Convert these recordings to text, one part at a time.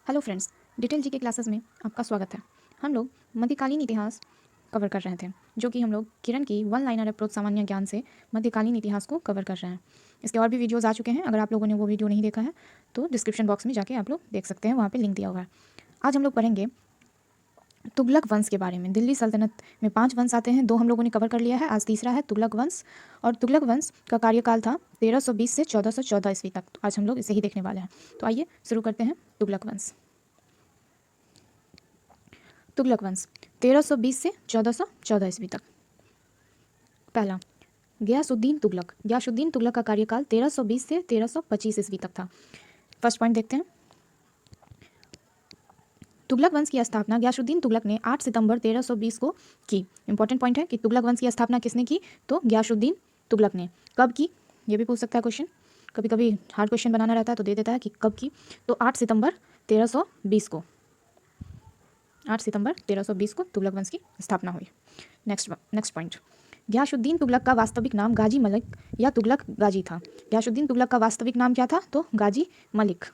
Hello friends, detail जी के classes में आपका स्वागत है। हम लोग मध्यकालीन इतिहास कवर कर रहे थे, जो कि हम लोग किरण की वन लाइनर अप्रोच सामान्य ज्ञान से मध्यकालीन इतिहास को कवर कर रहे हैं। इसके और भी वीडियोस आ चुके हैं। अगर आप लोगों ने वो वीडियो नहीं देखा है तो डिस्क्रिप्शन बॉक्स में जाके आप लोग देख सकते हैं, वहाँ पे लिंक दिया हुआ है। आज हम लोग पढ़ेंगे तुगलक वंश के बारे में। दिल्ली सल्तनत में 5 वंश आते हैं, 2 हम लोगों ने कवर कर लिया है। आज तीसरा है तुगलक वंश, और तुगलक वंश का कार्यकाल था 1320 से 1414 ईस्वी तक। तो आज हम लोग इसे ही देखने वाले हैं। तो आइए शुरू करते हैं तुगलक वंश। तुगलक वंश 1320 से 1414 ईस्वी तक। पहला, गयासुद्दीन तुगलक। गयासुद्दीन तुगलक का कार्यकाल 1320 से 1325 ईस्वी तक था। फर्स्ट पॉइंट देखते हैं। तुगलक वंश की स्थापना गयासुद्दीन तुगलक ने 8 सितंबर 1320 को की। इंपॉर्टेंट पॉइंट है कि तुगलक वंश की स्थापना किसने की, तो गयासुद्दीन तुगलक ने। कब की, ये भी पूछ सकता है क्वेश्चन। कभी कभी हार्ड क्वेश्चन बनाना रहता है तो दे देता है कि कब की। तो 8 सितंबर 1320 को, 8 सितंबर 1320 को तुगलक वंश की स्थापना हुई। नेक्स्ट पॉइंट, गयासुद्दीन तुगलक का वास्तविक नाम गाजी मलिक या तुगलक गाजी था। गयासुद्दीन तुगलक का वास्तविक नाम क्या था, तो गाजी मलिक।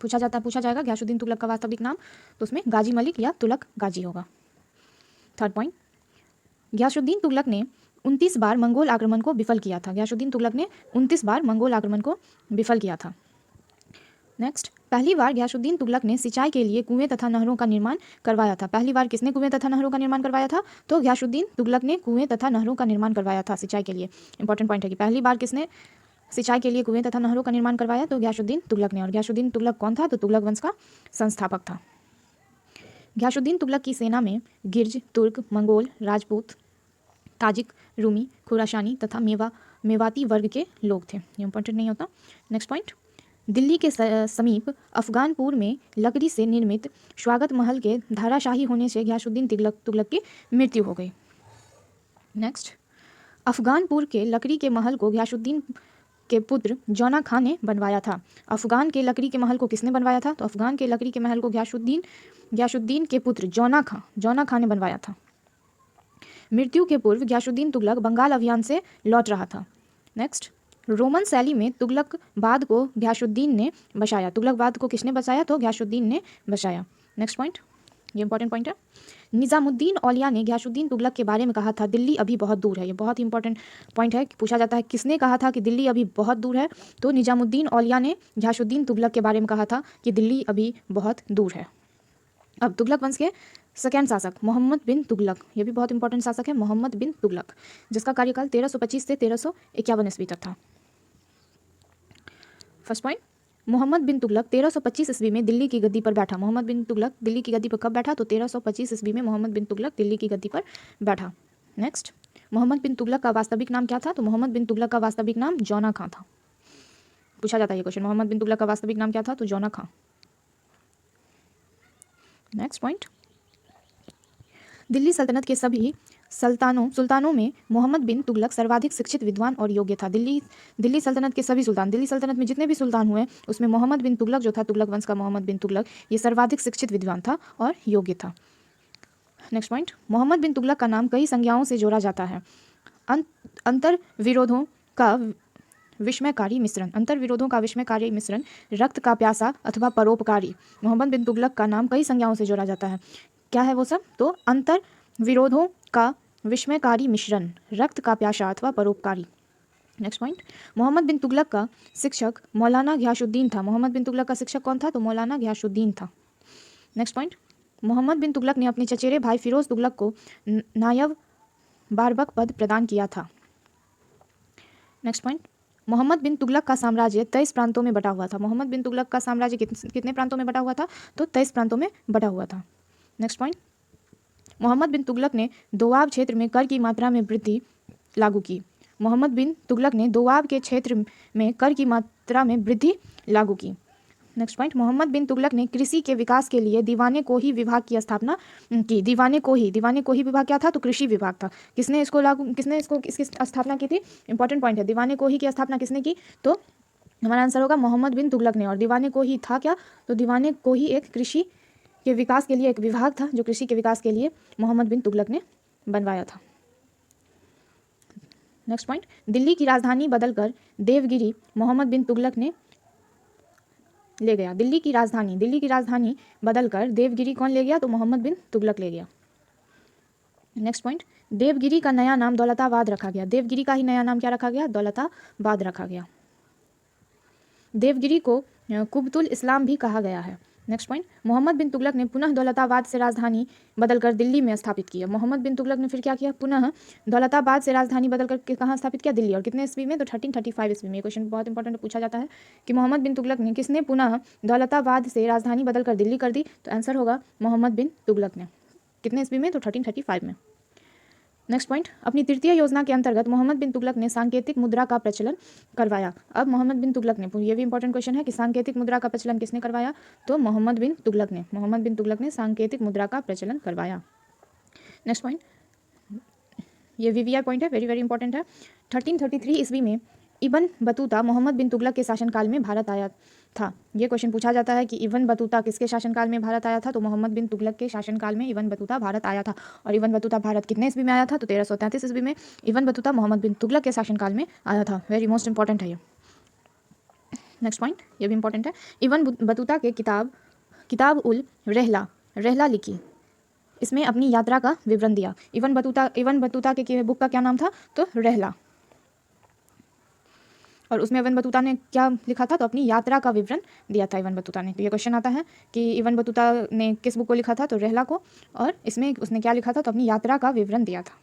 पूछा जाएगा गयासुद्दीन तुगलक का वास्तविक नाम, तो उसमें गाजी मलिक या तुगलक गाजी होगा। थर्ड पॉइंट, गयासुद्दीन तुगलक ने 29 बार मंगोल आक्रमण को विफल किया था। गयासुद्दीन तुगलक ने 29 बार मंगोल आक्रमण को विफल किया था। नेक्स्ट, पहली बार गयासुद्दीन तुगलक ने सिंचाई के लिए कुएं तथा नहरों का निर्माण करवाया था। पहली बार किसने कुएं तथा नहरों का निर्माण करवाया था, तो गयासुद्दीन तुगलक ने कुएं तथा नहरों का निर्माण करवाया था सिंचाई के लिए। इंपॉर्टेंट पॉइंट है कि पहली बार किसने सिंचाई के लिए कुएं तथा नहरों का निर्माण करवाया, तो गयासुद्दीन तुगलक ने। और गयासुद्दीन तुगलक कौन था, तो तुगलक वंश का संस्थापक था। गयासुद्दीन तुगलक की सेना में गिर्ज, तुर्क, मंगोल, राजपूत, ताजिक, रूमी, खुरासानी तथा मेवाती वर्ग के लोग थे। ये इंपॉर्टेंट नहीं होता। नेक्स्ट पॉइंट, दिल्ली के समीप अफगानपुर में लकड़ी से निर्मित स्वागत महल के धाराशाही होने से गयासुद्दीन तुगलक की मृत्यु हो गई। नेक्स्ट, अफगानपुर के लकड़ी के महल को गयासुद्दीन के पुत्र जौना खां ने बनवाया था। अफगान के लकड़ी के महल को किसने बनवाया था, तो अफगान के लकड़ी के महल को गयासुद्दीन के पुत्र जौना खां ने बनवाया था। मृत्यु के पूर्व गयासुद्दीन तुगलक बंगाल अभियान से लौट रहा था। नेक्स्ट, रोमन शैली में तुगलकबाद को गयासुद्दीन ने बसाया। तुगलकबाद को किसने बसाया, तो गयासुद्दीन ने बसाया। नेक्स्ट पॉइंट, ये इंपॉर्टेंट पॉइंट है। निजामुद्दीन औलिया ने गयासुद्दीन तुगलक के बारे में कहा था, दिल्ली अभी बहुत दूर है। ये बहुत इंपॉर्टेंट पॉइंट है। पूछा जाता है किसने कहा था कि दिल्ली अभी बहुत दूर है, तो निजामुद्दीन औलिया ने गयासुद्दीन तुगलक के बारे में कहा था कि दिल्ली अभी बहुत दूर है। अब तुगलक वंश के सेकेंड शासक मोहम्मद बिन तुगलक, ये भी बहुत इंपॉर्टेंट शासक है, मोहम्मद बिन तुगलक, जिसका कार्यकाल 1325 से 1351 ईस्वी तक था। फर्स्ट पॉइंट, मोहम्मद बिन तुगलक 1325 ईस्वी में दिल्ली की गद्दी पर बैठा। मोहम्मद बिन तुगलक दिल्ली की गद्दी पर कब बैठा, तो 1325 ईस्वी में मोहम्मद बिन तुगलक दिल्ली की गद्दी पर बैठा। नेक्स्ट, मोहम्मद बिन तुगलक का वास्तविक नाम क्या था, तो मोहम्मद बिन तुगलक का वास्तविक नाम जौना खां था। पूछा जाता है ये क्वेश्चन, मोहम्मद बिन तुगलक का वास्तविक नाम क्या था, तो जौना खां। नेक्स्ट पॉइंट, दिल्ली सल्तनत के सभी सुल्तानों में मोहम्मद बिन तुगलक सर्वाधिक शिक्षित, विद्वान और योग्य था। दिल्ली सल्तनत के सभी सुल्तान, दिल्ली सल्तनत में जितने भी सुल्तान हुए उसमें मोहम्मद बिन तुगलक जो था, तुगलक वंश का मोहम्मद बिन तुगलक, ये सर्वाधिक शिक्षित, विद्वान था और योग्य था। नेक्स्ट पॉइंट, मोहम्मद बिन तुगलक का नाम कई संज्ञाओं से जोड़ा जाता है। अंतर विरोधों का विस्मयकारी मिश्रण, अंतर विरोधों का विस्मयकारी मिश्रण, रक्त का प्यासा अथवा परोपकारी। मोहम्मद बिन तुगलक का नाम कई संज्ञाओं से जोड़ा जाता है। क्या है वो सब, तो अंतर विरोधों का विस्मयकारी मिश्रण, रक्त का प्यासा अथवा परोपकारी। नेक्स्ट पॉइंट, मोहम्मद बिन तुगलक का शिक्षक मौलाना गयासुद्दीन था। मोहम्मद बिन तुगलक का शिक्षक कौन था, तो मौलाना गयासुद्दीन था। नेक्स्ट पॉइंट, मोहम्मद बिन तुगलक ने अपने चचेरे भाई फिरोज तुगलक को नायब बारबक पद प्रदान किया था। नेक्स्ट पॉइंट, मोहम्मद बिन तुगलक का साम्राज्य 23 प्रांतों में बटा हुआ था। मोहम्मद बिन तुगलक का साम्राज्य कितने प्रांतों में बटा हुआ था, तो 23 प्रांतों में बटा हुआ था। नेक्स्ट पॉइंट, मोहम्मद बिन तुगलक ने दोआब क्षेत्र में कर की मात्रा में वृद्धि लागू की। मोहम्मद बिन तुगलक ने दोआब के क्षेत्र में कर की मात्रा में वृद्धि लागू की। नेक्स्ट पॉइंट, मोहम्मद बिन तुगलक ने कृषि के विकास के लिए दीवाने कोही विभाग की स्थापना की। दीवाने कोही विभाग क्या था, तो कृषि विभाग था। किसने इसकी स्थापना की थी, इंपॉर्टेंट पॉइंट है। दीवाने कोही की स्थापना किसने की, तो हमारा आंसर होगा मोहम्मद बिन तुगलक ने। और दीवाने कोही था क्या, तो दीवाने कोही एक कृषि के विकास के लिए एक विभाग था, जो कृषि के विकास के लिए मोहम्मद बिन तुगलक ने बनवाया था। नेक्स्ट पॉइंट, दिल्ली की राजधानी बदलकर देवगिरी मोहम्मद बिन तुगलक ने ले गया? दिल्ली की राजधानी बदलकर देवगिरी कौन ले गया? तो मोहम्मद बिन तुगलक ले गया। नेक्स्ट पॉइंट, देवगिरी का नया नाम दौलताबाद रखा गया। देवगिरी का ही नया नाम क्या रखा गया? दौलताबाद रखा गया। देवगिरी को कुबतुल इस्लाम भी कहा गया है। नेक्स्ट पॉइंट, मोहम्मद बिन तुगलक ने पुनः दौलताबाद से राजधानी बदलकर दिल्ली में स्थापित किया। मोहम्मद बिन तुगलक ने फिर क्या किया? पुनः दौलताबाद से राजधानी बदलकर कहाँ स्थापित किया? दिल्ली। और कितने ईस्वी में? तो 1335 ईस्वी में। ये क्वेश्चन बहुत इंपॉर्टेंट पूछा जाता है कि मोहम्मद बिन तुगलक ने किसने पुनः दौलताबाद से राजधानी बदलकर दिल्ली कर दी? तो आंसर होगा मोहम्मद बिन तुगलक ने। कितने ईस्वी में? तो 1335 में। नेक्स्ट पॉइंट, अपनी तृतीय योजना के अंतर्गत मोहम्मद बिन तुगलक ने सांकेतिक मुद्रा का प्रचलन करवाया। अब मोहम्मद बिन तुगलक ने, ये भी इंपॉर्टेंट क्वेश्चन है कि सांकेतिक मुद्रा का प्रचलन किसने करवाया? तो मोहम्मद बिन तुगलक ने सांकेतिक मुद्रा का प्रचलन करवाया। नेक्स्ट पॉइंट, ये वीवीआई पॉइंट है, वेरी वेरी इंपॉर्टेंट है। 1333 ईस्वी में इब्न बतूता मोहम्मद बिन तुगलक के शासनकाल में भारत आया था। ये क्वेश्चन पूछा जाता है कि इब्न बतूता किसके शासनकाल में भारत आया था? तो मोहम्मद बिन तुगलक के शासनकाल में इब्न बतूता भारत आया था। और इब्न बतूता भारत कितने ईस्वी में आया था? तो 1333 ईस्वी में इब्न बतूता मोहम्मद बिन तुगलक के शासनकाल में आया था। वेरी मोस्ट इंपॉर्टेंट है ये। नेक्स्ट पॉइंट, ये भी इंपॉर्टेंट है। इब्न बतूता के किताब उल रहला लिखी। इसमें अपनी यात्रा का विवरण दिया। इब्न बतूता के बुक का क्या नाम था? तो रहला। और उसमें इब्न बतूता ने क्या लिखा था? तो अपनी यात्रा का विवरण दिया था इब्न बतूता ने। तो ये क्वेश्चन आता है कि इब्न बतूता ने किस बुक को लिखा था? तो रहला को। और इसमें उसने क्या लिखा था? तो अपनी यात्रा का विवरण दिया था।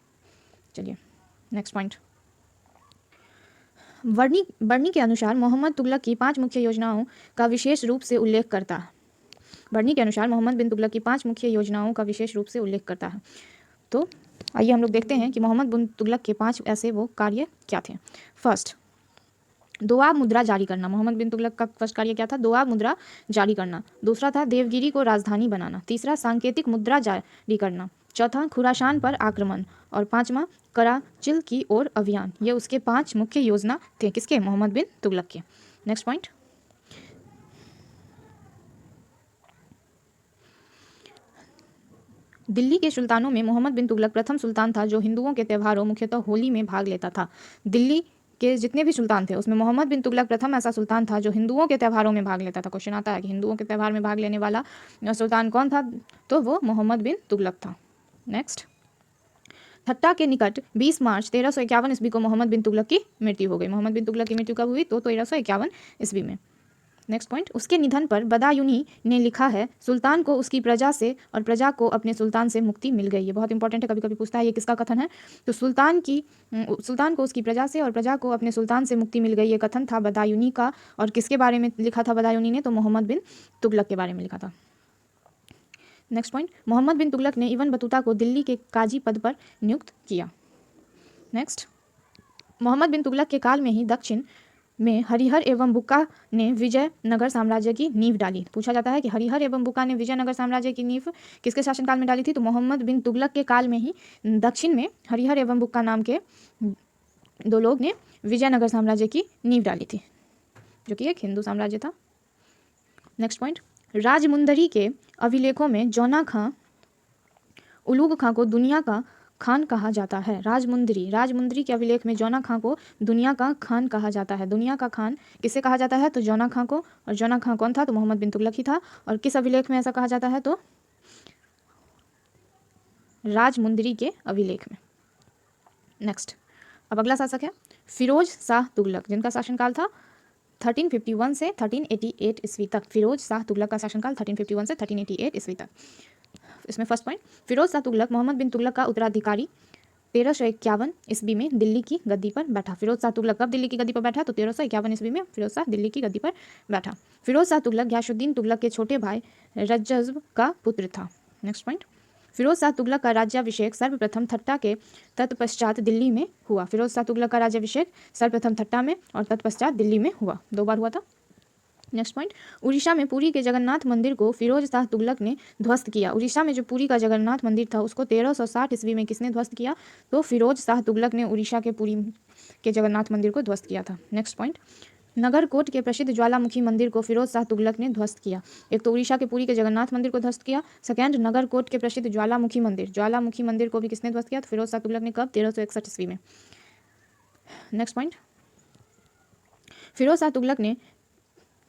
चलिए नेक्स्ट पॉइंट, बर्नी के अनुसार मोहम्मद तुगलक की 5 मुख्य योजनाओं का विशेष रूप से उल्लेख करता है। बर्नी के अनुसार मोहम्मद बिन तुगलक की 5 मुख्य योजनाओं का विशेष रूप से उल्लेख करता है। तो आइए हम लोग देखते हैं कि मोहम्मद बिन तुगलक के 5 ऐसे वो कार्य क्या थे। फर्स्ट, दोआब मुद्रा जारी करना। मोहम्मद बिन तुगलक का फर्स्ट कार्य क्या था? दोआब मुद्रा जारी करना। दूसरा था देवगिरी को राजधानी बनाना। तीसरा सांकेतिक मुद्रा जारी करना। चौथा खुरासान पर आक्रमण। और पांचवा कराचिल की ओर अभियान। ये उसके 5 मुख्य योजना थे। किसके? मोहम्मद बिन तुगलक के। नेक्स्ट पॉइंट, दिल्ली के सुल्तानों में मोहम्मद बिन तुगलक प्रथम सुल्तान था जो हिंदुओं के त्योहारों मुख्यतः होली में भाग लेता था। दिल्ली के जितने भी सुल्तान थे उसमें मोहम्मद बिन तुगलक प्रथम ऐसा सुल्तान था जो हिंदुओं के त्योहारों में भाग लेता था। क्वेश्चन आता है कि हिंदुओं के त्यौहार में भाग लेने वाला सुल्तान कौन था? तो वो मोहम्मद बिन तुगलक था। नेक्स्ट, थट्टा के निकट 20 मार्च 1351 ईस्वी को मोहम्मद बिन तुगलक की मृत्यु हो गई। मोहम्मद बिन तुगलक की मृत्यु कब हुई? तो 1351 ईस्वी में। नेक्स्ट पॉइंट, उसके निधन पर बदायूनी ने लिखा है सुल्तान को उसकी प्रजा से और प्रजा को अपने सुल्तान से मुक्ति मिल गई। ये बहुत इंपॉर्टेंट है, कभी कभी पूछता है ये किसका कथन है? तो सुल्तान को उसकी प्रजा से और प्रजा को अपने सुल्तान से मुक्ति मिल गई, ये कथन था बदायूनी का। और किसके बारे में लिखा था बदायूनी ने? तो मोहम्मद बिन तुगलक के बारे में लिखा था। नेक्स्ट पॉइंट, मोहम्मद बिन तुगलक ने इब्न बतूता को दिल्ली के काजी पद पर नियुक्त किया। नेक्स्ट, मोहम्मद बिन तुगलक के काल में ही दक्षिण में हरिहर एवं बुक्का ने विजयनगर साम्राज्य की नींव डाली। पूछा जाता है कि हरिहर एवं बुक्का ने विजयनगर साम्राज्य की नींव किसके शासनकाल में डाली थी? तो मोहम्मद बिन तुगलक के काल में ही दक्षिण में हरिहर एवं बुक्का नाम के 2 लोग ने विजयनगर साम्राज्य की नींव डाली थी, जो कि एक हिंदू साम्राज्य था। नेक्स्ट पॉइंट, राजमुंदरी के अभिलेखों में जौना खां उलूग खां को दुनिया का खान कहा जाता है। राजमुंदरी के अभिलेख में जौना खां को दुनिया का खान कहा जाता है। दुनिया का खान किसे कहा जाता है? तो जौना खां को। और जौना खां कौन था? तो मोहम्मद बिन तुगलक ही था। और किस अभिलेख में ऐसा कहा जाता है? तो राजमुंदरी के अभिलेख में। नेक्स्ट, अब अगला शासक है फिरोज शाह तुगलक, जिनका शासनकाल था 1351 से 1388 ईस्वी तक। फिरोज शाह तुगलक का शासनकाल 1351 से 1388 ईस्वी तक। इसमें फर्स्ट पॉइंट, फिरोज शाह तुगलक मोहम्मद बिन तुगलक का उत्तराधिकारी 1351 ईस्वी में दिल्ली की गद्दी पर बैठा। फिरोज शाह तुगलक कब दिल्ली की गद्दी पर बैठा? तो 1351 ईस्वी में फिरोज शाह दिल्ली की गद्दी पर बैठा। फिरोज शाह तुगलक गयासुद्दीन तुगलक के छोटे भाई रज्जब का पुत्र था। नेक्स्ट पॉइंट, फिरोज शाह तुगलक का राज्याभिषेक सर्वप्रथम थट्टा के तत्पश्चात दिल्ली में हुआ। फिरोज शाह तुगलक का राज्याभिषेक सर्वप्रथम थट्टा में और तत्पश्चात दिल्ली में हुआ, 2 बार हुआ था। नेक्स्ट पॉइंट, उड़ीसा में पुरी के जगन्नाथ मंदिर को फिरोज शाह तुगलक ने ध्वस्त किया। उड़ीसा में जो पुरी का जगन्नाथ मंदिर था उसको 1360 ईस्वी में किसने ध्वस्त किया? तो फिरोज शाह तुगलक ने उड़ीसा के पुरी के जगन्नाथ मंदिर को ध्वस्त किया था। नेक्स्ट पॉइंट, नगरकोट के प्रसिद्ध ज्वालामुखी मंदिर को फिरोज शाह तुगलक ने ध्वस्त किया। एक तो उड़ीसा के पुरी के जगन्नाथ मंदिर को ध्वस्त किया, सेकंड नगरकोट के प्रसिद्ध ज्वालामुखी मंदिर को भी किसने ध्वस्त किया? तो फिरोज शाह तुगलक ने कब? 1361 ईस्वी में। नेक्स्ट पॉइंट, फिरोज शाह तुगलक ने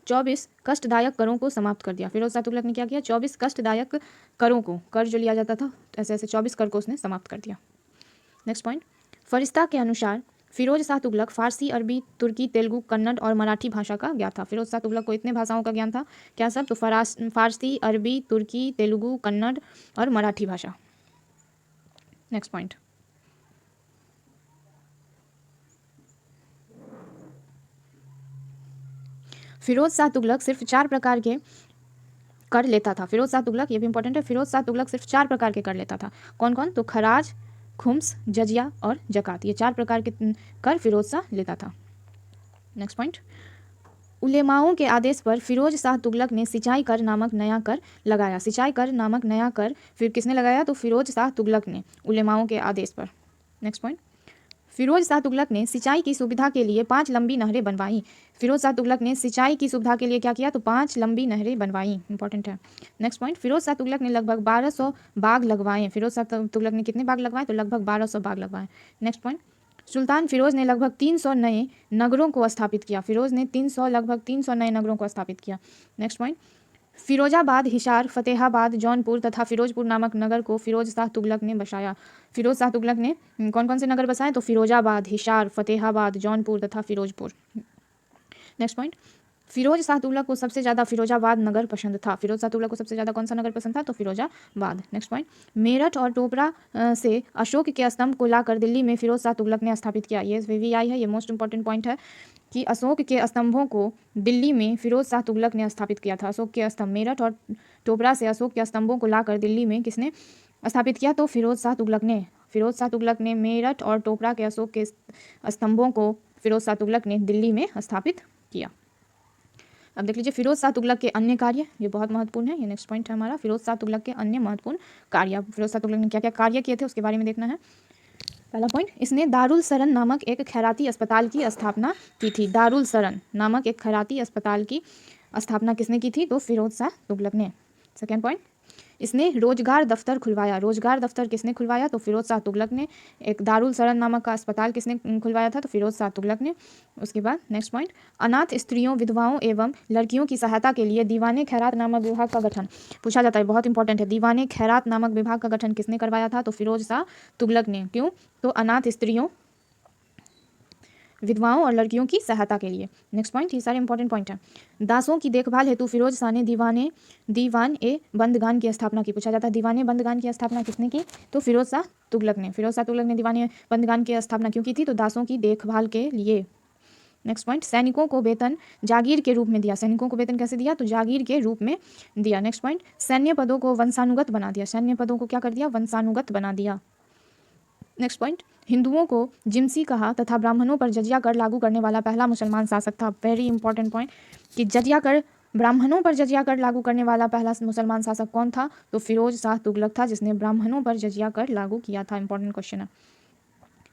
24 कष्टदायक करों को समाप्त कर दिया। फिरोज शाह तुगलक ने क्या किया? 24 कष्टदायक करों को, कर जो लिया जाता था ऐसे ऐसे 24 कर को उसने समाप्त कर दिया। नेक्स्ट पॉइंट, फरिश्ता के अनुसार फिरोज शाह तुगलक फारसी, अरबी, तुर्की, तेलुगु, कन्नड़ और मराठी भाषा का ज्ञाता था। फिरोज शाह तुगलक को इतने भाषाओं का ज्ञान था, क्या सब? तो फारसी, अरबी, तुर्की, तेलुगु, कन्नड़ और मराठी भाषा। नेक्स्ट पॉइंट, फिरोज शाह तुगलक सिर्फ 4 प्रकार के कर लेता था। फिरोज शाह तुगलक, ये भी इंपॉर्टेंट है, फिरोज शाह तुगलक सिर्फ 4 प्रकार के कर लेता था। कौन कौन? तो खराज, खुम्स, जजिया और जकात, ये 4 प्रकार के कर फिरोज शाह लेता था। नेक्स्ट पॉइंट, उलेमाओं के आदेश पर फिरोज शाह तुगलक ने सिंचाई कर नामक नया कर लगाया। सिंचाई कर नामक नया कर फिर किसने लगाया? तो फिरोज शाह तुगलक ने, उलेमाओं के आदेश पर। नेक्स्ट पॉइंट, फिरोज शाह तुगलक ने सिंचाई की सुविधा के लिए 5 लंबी नहरें बनवाई। फिरोज शाह तुगलक ने सिंचाई की सुविधा के लिए क्या किया? तो 5 लंबी नहरें बनवाई। इंपॉर्टेंट है। नेक्स्ट पॉइंट, फिरोज शाह तुगलक ने लगभग 1200 बाग लगवाए। फिरोज शाह तुगलक ने कितने बाग लगवाए? तो लगभग 1200 बाग लगवाए। नेक्स्ट पॉइंट, सुल्तान फिरोज ने लगभग 300 नए नगरों को स्थापित किया। फिरोज ने लगभग 300 नए नगरों को स्थापित किया। नेक्स्ट पॉइंट, फिरोजाबाद, हिसार, फतेहाबाद, जौनपुर तथा फिरोजपुर नामक नगर को फिरोज शाह तुगलक ने बसाया। फिरोज शाह तुगलक ने कौन कौन से नगर बसाए? तो फिरोजाबाद, हिसार, फतेहाबाद, जौनपुर तथा फिरोजपुर। नेक्स्ट पॉइंट, फिरोज शाह तुगलक को सबसे ज़्यादा फिरोजाबाद नगर पसंद था। फिरोज शाह तुगलक को सबसे ज़्यादा कौन सा नगर पसंद था? तो फिरोजाबाद। नेक्स्ट पॉइंट, मेरठ और टोपरा से अशोक के स्तंभ को लाकर दिल्ली में फिरोज शाह तुगलक ने स्थापित किया। ये VVI है, ये मोस्ट इंपॉर्टेंट पॉइंट है कि अशोक के स्तंभों को दिल्ली में फिरोज शाह तुगलक ने स्थापित किया था। अशोक के स्तंभ, मेरठ और टोपरा से अशोक के स्तंभों को लाकर दिल्ली में किसने स्थापित किया? तो फिरोज शाह तुगलक ने। फिरोज शाह तुगलक ने मेरठ और टोपरा के अशोक के स्तंभों को फिरोज शाह तुगलक ने दिल्ली में स्थापित किया। अब देख लीजिए फिरोज शाह तुगलक के अन्य कार्य, ये बहुत महत्वपूर्ण है। ये नेक्स्ट पॉइंट है हमारा, फिरोज शाह तुगलक के अन्य महत्वपूर्ण कार्य। फिरोज शाह तुगलक ने क्या क्या कार्य किए थे उसके बारे में देखना है। पहला पॉइंट, इसने दारुल सरन नामक एक खैराती अस्पताल की स्थापना की थी। दारुल सरन नामक एक खैराती अस्पताल की स्थापना किसने की थी? तो फिरोज शाह तुगलक ने। सेकेंड पॉइंट, इसने रोजगार दफ्तर खुलवाया। रोजगार दफ्तर किसने खुलवाया? तो फिरोज शाह तुगलक ने। एक दारुल सरन नामक का अस्पताल किसने खुलवाया था? तो फिरोज शाह तुगलक ने। उसके बाद नेक्स्ट पॉइंट, अनाथ स्त्रियों, विधवाओं एवं लड़कियों की सहायता के लिए दीवाने खैरात नामक विभाग का गठन पूछा जाता है, बहुत इंपॉर्टेंट है। दीवाने खैरात नामक विभाग का गठन किसने करवाया था? तो फिरोज शाह तुगलक ने। क्यों? तो अनाथ स्त्रियों, विधवाओं और लड़कियों की सहायता के लिए। नेक्स्ट पॉइंट, ये सारे इंपॉर्टेंट पॉइंट हैं। दासों की देखभाल हेतु फिरोज शाह ने दीवान ए बंदगान की स्थापना की। पूछा जाता है दीवान ए बंदगान की स्थापना किसने की? तो फिरोज शाह तुगलक ने। फिरोज शाह तुगलक ने दीवान ए बंदगान की स्थापना क्यों की थी? तो दासों की देखभाल के लिए। नेक्स्ट पॉइंट, सैनिकों को वेतन जागीर के रूप में दिया। सैनिकों को वेतन कैसे दिया? तो जागीर के रूप में दिया। नेक्स्ट पॉइंट, सैन्य पदों को वंशानुगत बना दिया। सैन्य पदों को क्या कर दिया? वंशानुगत बना दिया। नेक्स्ट पॉइंट, हिंदुओं को जिम्सी कहा तथा ब्राह्मणों पर जजिया कर लागू करने वाला पहला मुसलमान शासक था। वेरी इंपॉर्टेंट पॉइंट कि जजिया कर, ब्राह्मणों पर जजिया कर लागू करने वाला पहला मुसलमान शासक कौन था? तो फिरोज शाह तुगलक था, जिसने ब्राह्मणों पर जजिया कर लागू किया था। इंपॉर्टेंट क्वेश्चन है।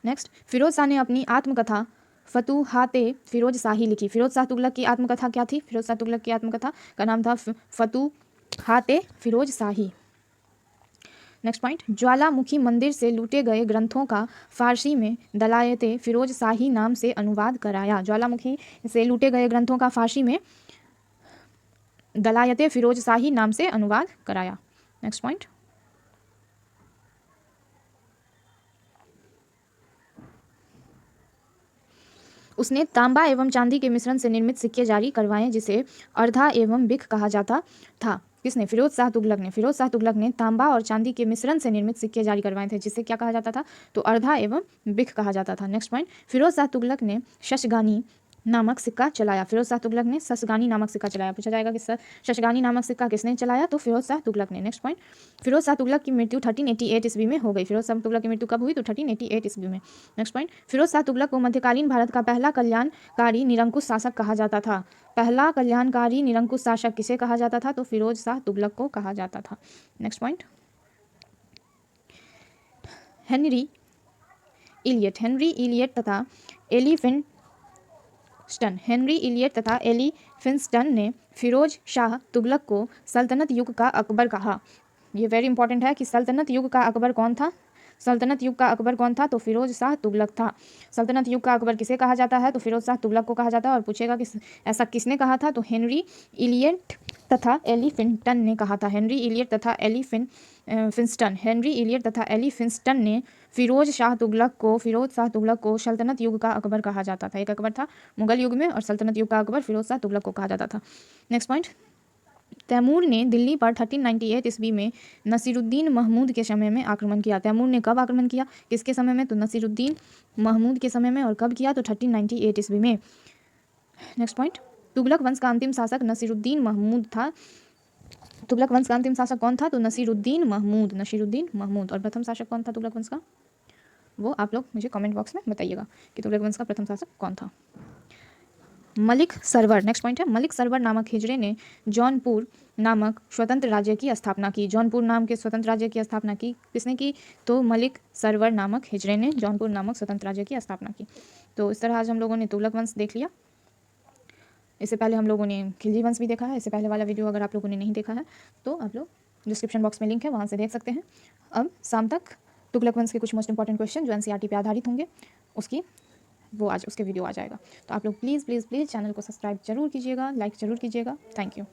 नेक्स्ट, फिरोज शाह ने अपनी आत्मकथा फतूहाते फिरोज शाही लिखी। फिरोज शाह तुगलक की आत्मकथा क्या थी? फिरोज शाह तुगलक की आत्मकथा का नाम था फतूहाते फिरोज शाही। नेक्स्ट पॉइंट, ज्वालामुखी मंदिर से लूटे गए ग्रंथों का फारसी में दलायते फिरोज शाही नाम से अनुवाद कराया। ज्वालामुखी से लूटे गए ग्रंथों का फारसी में दलायते फिरोज शाही नाम से अनुवाद कराया। नेक्स्ट पॉइंट, उसने तांबा एवं चांदी के मिश्रण से निर्मित सिक्के जारी करवाए, जिसे अर्धा एवं बिख कहा जाता था। किसने? फिरोज शाह तुगलक ने। फिरोज शाह तुगलक ने तांबा और चांदी के मिश्रण से निर्मित सिक्के जारी करवाए थे, जिसे क्या कहा जाता था? तो अर्धा एवं बिख कहा जाता था। नेक्स्ट पॉइंट, फिरोज शाह तुगलक ने शशगानी नामक सिक्का चलाया। फिरोज शाह तुगलक ने शशगानी नामक सिक्का चलाया। पूछा जाएगा कि शशगानी नामक सिक्का किसने चलाया? तो फिरोज शाह तुगलक ने। नेक्स्ट पॉइंट, फिरोज शाह तुगलक की मृत्यु 1388 ईस्वी में हो गई। फिरोज शाह तुगलक की मृत्यु कब हुई? तो 1388 ईस्वी में। नेक्स्ट पॉइंट, फिरोज शाह तुगलक को मध्यकालीन भारत का पहला कल्याणकारी निरंकुश शासक कहा जाता था। पहला कल्याणकारी निरंकुश शासक किसे कहा जाता था? तो फिरोज शाह तुगलक को कहा जाता था। नेक्स्ट पॉइंट, हेनरी इलियट तथा एली फिंस्टन ने फिरोज शाह तुगलक को सल्तनत युग का अकबर कहा। ये वेरी इंपॉर्टेंट है कि सल्तनत युग का अकबर कौन था? सल्तनत युग का अकबर कौन था? तो फिरोज शाह तुगलक था। सल्तनत युग का अकबर किसे कहा जाता है? तो फिरोज शाह तुगलक को कहा जाता है। और पूछेगा कि ऐसा किसने कहा था? तो हेनरी इलियट तथा एलिफिंस्टन ने कहा था। हेनरी इलियट तथा एली फिंस्टन ने फिरोज शाह तुगलक को सल्तनत युग का अकबर कहा जाता था। एक अकबर था मुगल युग में और सल्तनत युग का अकबर फिरोज शाह तुगलक को कहा जाता था। नेक्स्ट पॉइंट, तैमूर ने दिल्ली पर 1398 ईस्वी में नसीरुद्दीन महमूद के समय में आक्रमण किया। तैमूर ने कब आक्रमण किया? किसके समय में? तो नसीरुद्दीन महमूद के समय में। और कब किया? तो 1398 ईस्वी में। नेक्स्ट पॉइंट, तुगलक वंश का अंतिम शासक नसीरुद्दीन महमूद था। तुगलक वंश का अंतिम शासक कौन था? तो नसीरुद्दीन महमूद। और प्रथम शासक कौन था तुगलक वंश का? वो आप लोग मुझे कमेंट बॉक्स में बताइएगा कि तुगलक वंश का प्रथम शासक कौन था। मलिक सरवर, नेक्स्ट पॉइंट है, मलिक सरवर नामक हिजड़े ने जौनपुर नामक स्वतंत्र राज्य की स्थापना की। जौनपुर नाम के स्वतंत्र राज्य की स्थापना की किसने की? तो मलिक सरवर नामक हिजड़े ने जौनपुर नामक स्वतंत्र राज्य की स्थापना की। तो इस तरह आज हम लोगों ने तुगलक वंश देख लिया। इससे पहले हम लोगों ने खिलजी वंश भी देखा है। इससे पहले वाला वीडियो अगर आप लोगों ने नहीं देखा है तो आप लोग डिस्क्रिप्शन बॉक्स में लिंक है, वहाँ से देख सकते हैं। अब शाम तक तुगलक वंश के कुछ मोस्ट इंपॉर्टेंट क्वेश्चन जो एनसीईआरटी पे आधारित होंगे उसके वीडियो आ जाएगा। तो आप लोग प्लीज़ चैनल को सब्सक्राइब जरूर कीजिएगा, लाइक ज़रूर कीजिएगा। Thank you.